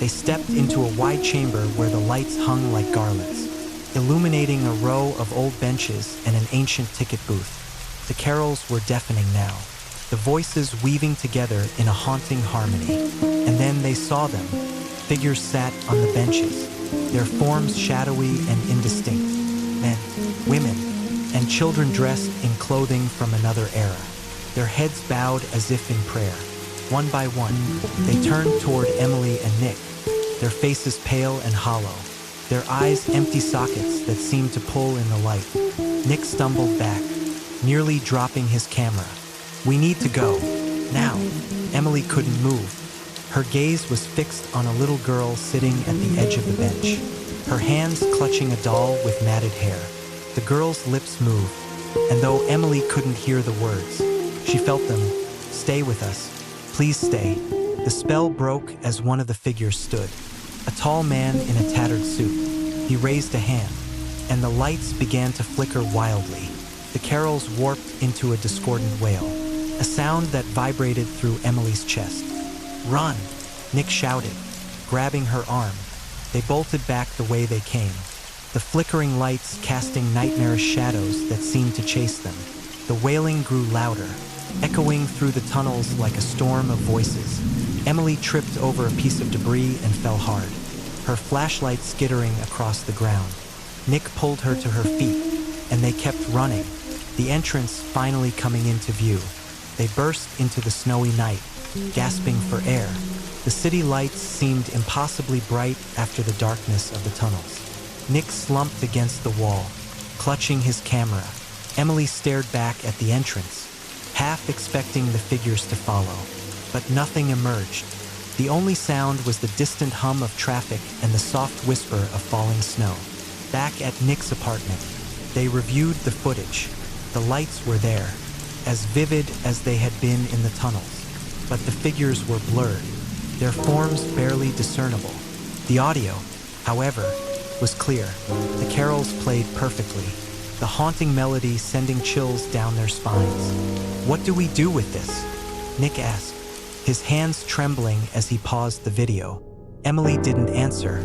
They stepped into a wide chamber where the lights hung like garlands, illuminating a row of old benches and an ancient ticket booth. The carols were deafening now, the voices weaving together in a haunting harmony. And then they saw them. Figures sat on the benches, their forms shadowy and indistinct. Men, women, and children dressed in clothing from another era, their heads bowed as if in prayer. One by one, they turned toward Emily and Nick, their faces pale and hollow, their eyes empty sockets that seemed to pull in the light. Nick stumbled back, nearly dropping his camera. "We need to go, now." Emily couldn't move. Her gaze was fixed on a little girl sitting at the edge of the bench, her hands clutching a doll with matted hair. The girl's lips moved, and though Emily couldn't hear the words, she felt them. "Stay with us. Please stay." The spell broke as one of the figures stood, a tall man in a tattered suit. He raised a hand, and the lights began to flicker wildly. The carols warped into a discordant wail, a sound that vibrated through Emily's chest. "Run!" Nick shouted, grabbing her arm. They bolted back the way they came, the flickering lights casting nightmarish shadows that seemed to chase them. The wailing grew louder, echoing through the tunnels like a storm of voices. Emily tripped over a piece of debris and fell hard, her flashlight skittering across the ground. Nick pulled her to her feet, and they kept running, the entrance finally coming into view. They burst into the snowy night, gasping for air. The city lights seemed impossibly bright after the darkness of the tunnels. Nick slumped against the wall, clutching his camera. Emily stared back at the entrance, half expecting the figures to follow. But nothing emerged. The only sound was the distant hum of traffic and the soft whisper of falling snow. Back at Nick's apartment, they reviewed the footage. The lights were there, as vivid as they had been in the tunnels, but the figures were blurred, their forms barely discernible. The audio, however, was clear. The carols played perfectly, the haunting melody sending chills down their spines. "What do we do with this?" Nick asked, his hands trembling as he paused the video. Emily didn't answer.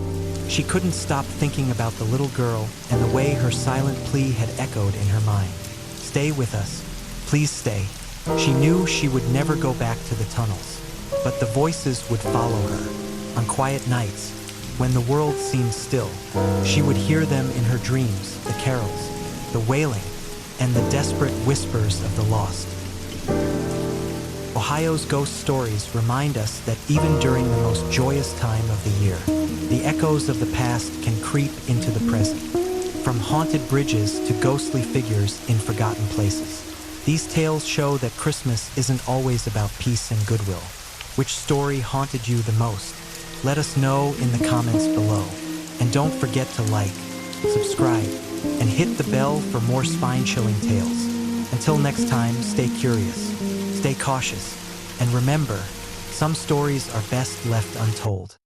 She couldn't stop thinking about the little girl and the way her silent plea had echoed in her mind. Stay with us. Please stay. She knew she would never go back to the tunnels, but the voices would follow her. On quiet nights, when the world seemed still, she would hear them in her dreams, the carols, the wailing, and the desperate whispers of the lost. Ohio's ghost stories remind us that even during the most joyous time of the year, the echoes of the past can creep into the present, from haunted bridges to ghostly figures in forgotten places. These tales show that Christmas isn't always about peace and goodwill. Which story haunted you the most? Let us know in the comments below. And don't forget to like, subscribe, and hit the bell for more spine-chilling tales. Until next time, stay curious, stay cautious, and remember, some stories are best left untold.